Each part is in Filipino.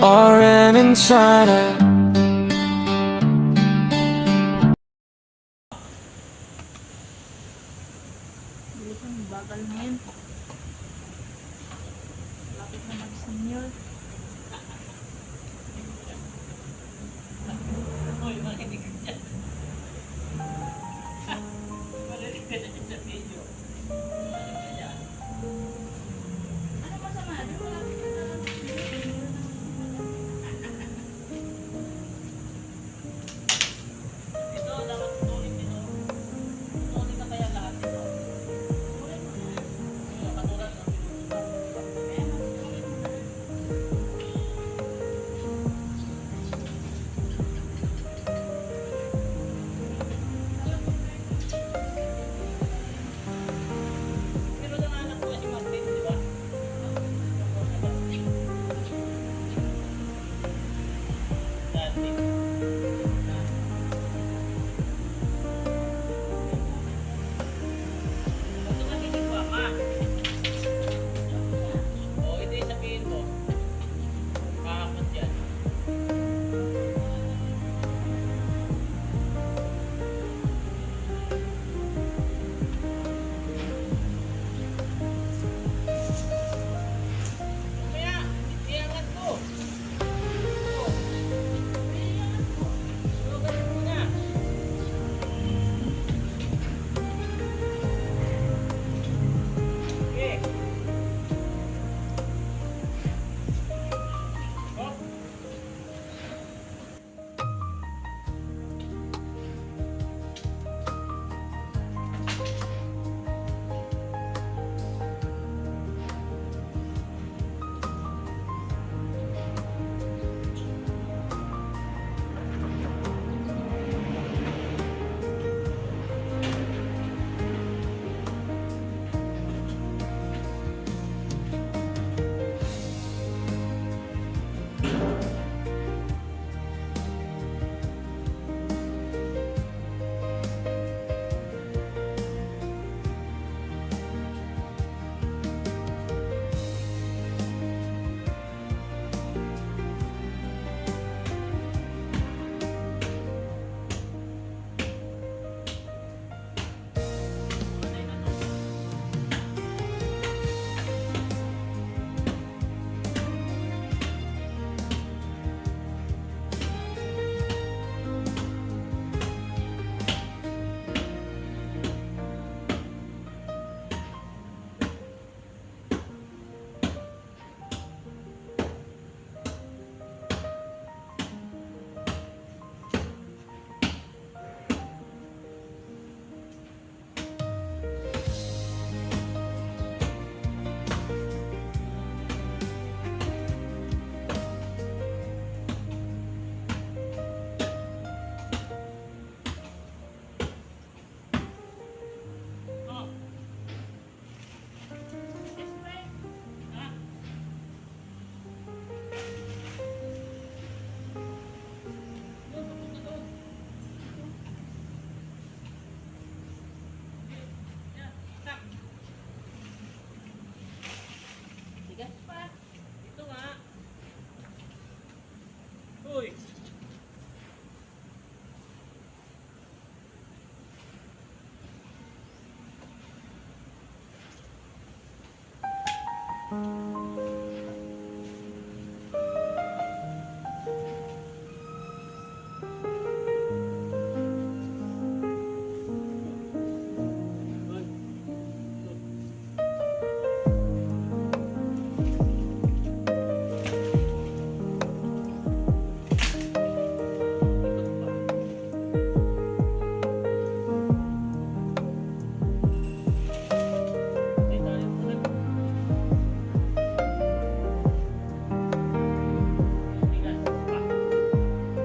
or an insider. Bagal na yun. Lapit na mag-senior. Uy, makinig ka dyan. Makinig ka dyan sa video. Makinig ka dyan. Ano masama? Di ba lapit na lang? Ito, dapat tutuloy dito. Tutuloy ka kaya lahat dito. Katulad ng pero nanganak ko si Martin, di ba? Dati. Ito nakinig ba, ma? O, ito yung sabihin mo. Kakakot yan. Kaya, iangat ko. O, iangat ko. So, ganun muna. Okay. Oh. Oh. Yes, ma'am. Ha? Doon, papunta doon. Yan, tak. Tigas pa. Ito nga. Uy.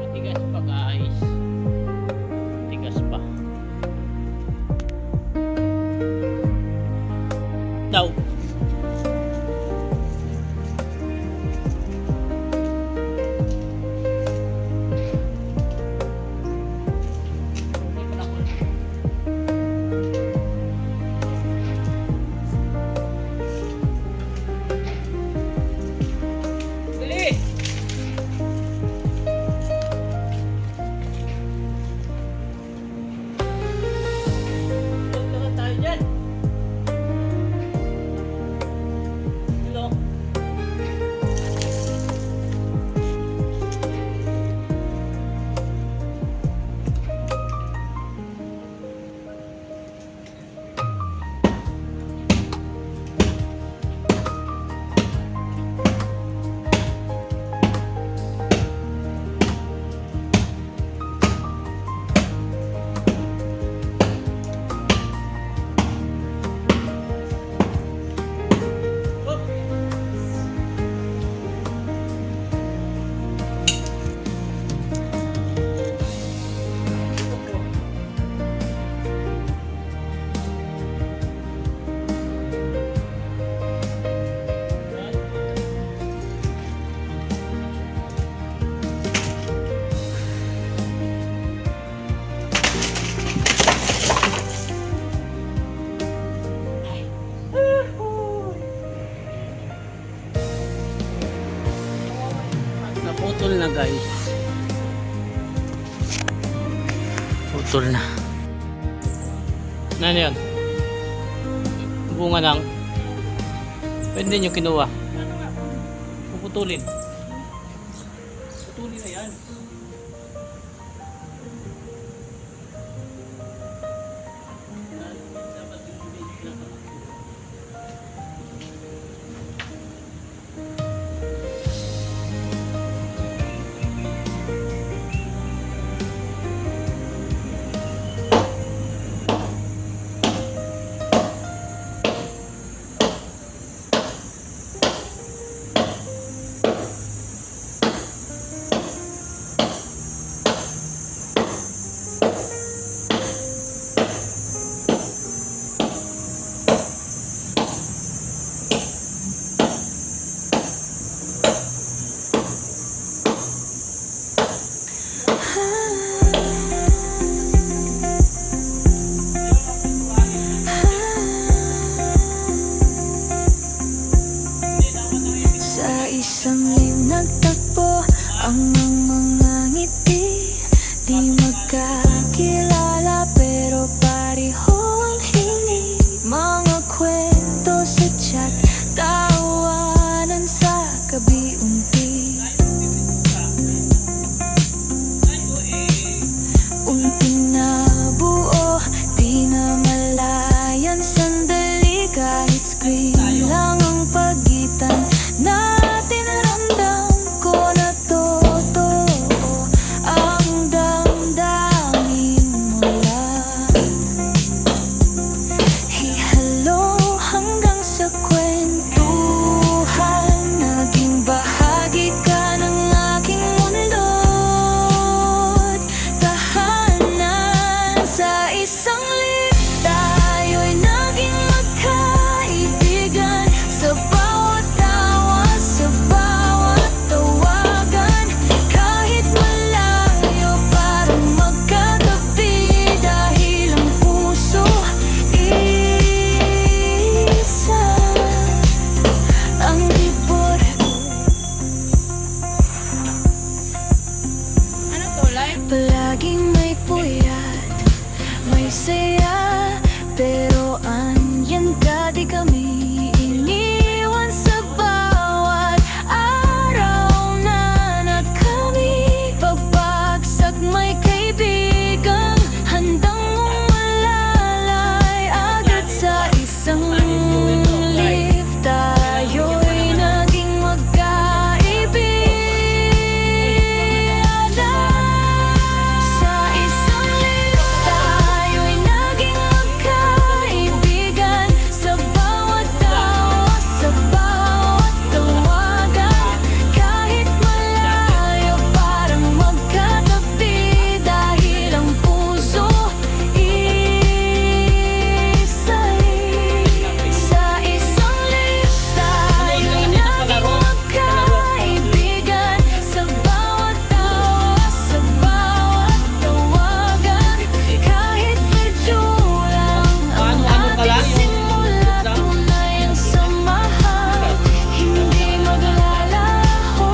Matigas pa guys. Matigas pa. Daw. Dali! Putol na guys. Putol na. Ano yan? Bunga lang. Pwede nyo kinuha. Puputulin. Putulin na yan. Sa isang lim nagtagpo ang mga ngiti. Di magkakilala pero pareho ang hiling. Mga kwento sa chat, tawanan sa kabi-unti. Unting nabuo, di na malayan sandali. Kahit screen lang ang pagitan natin, ramdam ko na totoo ang damdamin mo lang. Hihalo hanggang sa kwentuhan, naging bahagi ka ng aking mundo't tahanan. Sa isang lift, tayo'y naging magkaibigan. Sa bawat tawa, sa bawat tawagan, kahit malayo parang magkatabi. Dahil ang puso isa, ang tibor. Ano to, live? Palaging may puyat, may saya, pero andyan ka, di kami iniwan sa bawat araw na kami. Pagbagsak may kaibigang handang umalalay agad. Sa isang lift, tayo'y naging magkaibigan. Sa isang lift, tayo'y naging magkaibigan. Sa bawat tawa, sa bawat tawagan, kahit malayo parang magkatabi. Dahil ang puso isa'y sa isang lift, tayo'y naging magkaibigan. Sa bawat tawa, sa bawat tawagan, kahit medyo lang ang ating simula, tunay ang samahan, hindi maglalaho.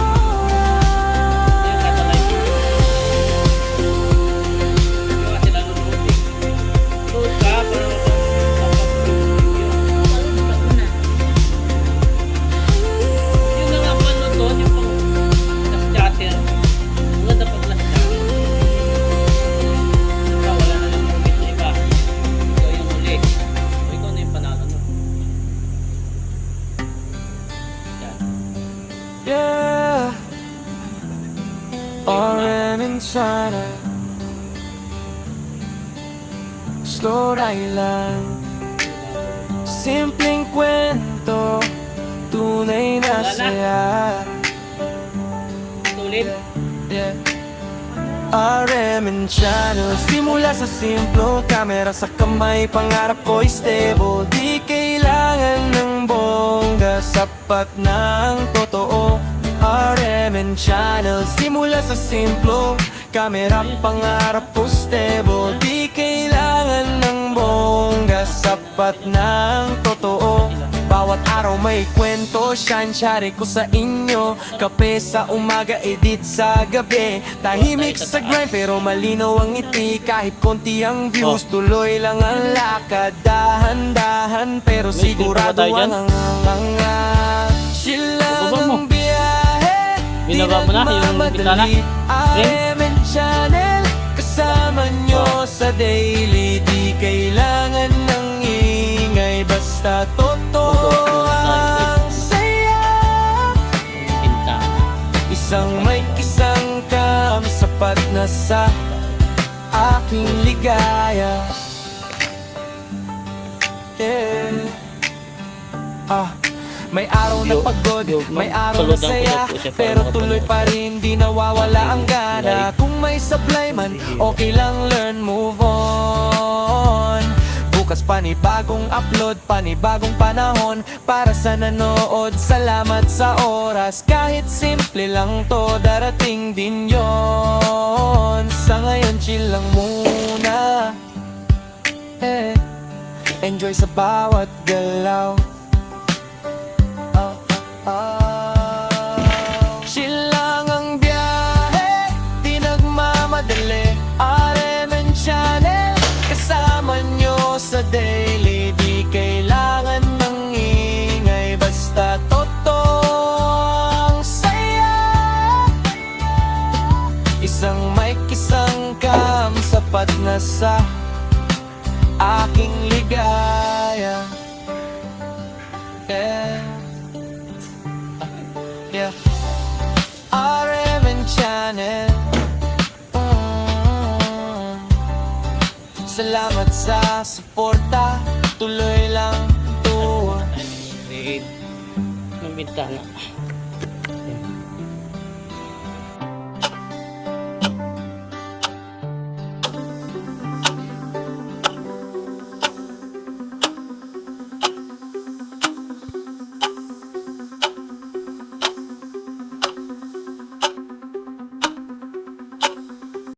Yeah, RM in China, Slow Island. Simpleng kwento, tunay na saya. Tulit. Yeah. RM and Channel, simula sa simplong camera sa kamay, pangarap ko stable. Di kailangan ng bongga, sapat na ang totoo. RM and Channel, simula sa simplong camera, pangarap ko stable. Di kailangan ng bongga, sapat na ang totoo. Bawat Bawat araw may kwento, share ko sa inyo. Kape sa umaga, edit sa gabi. Tahimik sa grind pero malinaw ang ngiti. Kahit konti ang views, tuloy lang ang lakad. Dahan-dahan pero May sigurado filter ba tayo dyan? ang chill lang Baba mo. ang biyahe. Binaba mo na yung bintana? RMN Channel, kasama nyo sa daily. Di kailangan ng ingay, basta totoo ang saya. Pinta. Isang mic, isang cam, sapat na sa aking ligaya. Yeah. May araw na pagod, may araw na saya, pero tuloy pa rin, di nawawala ang gana. Kung may sablay man, okay lang, learn, move on. Bukas panibagong upload, panibagong panahon. Para sa nanood, salamat sa oras. Kahit simple lang to, darating din yon. Sa ngayon, chill lang muna. Enjoy sa bawat galaw. Chill lang ang biyahe, di nagmamadali. RMN Channel, kasama nyo sa daily. Di kailangan ng ingay, basta totoo ang saya. Isang mic, isang cam, sapat na sa aking ligaya. Yeah. RMN Channel. Salamat sa suporta, tuloy lang to. Ng bintana.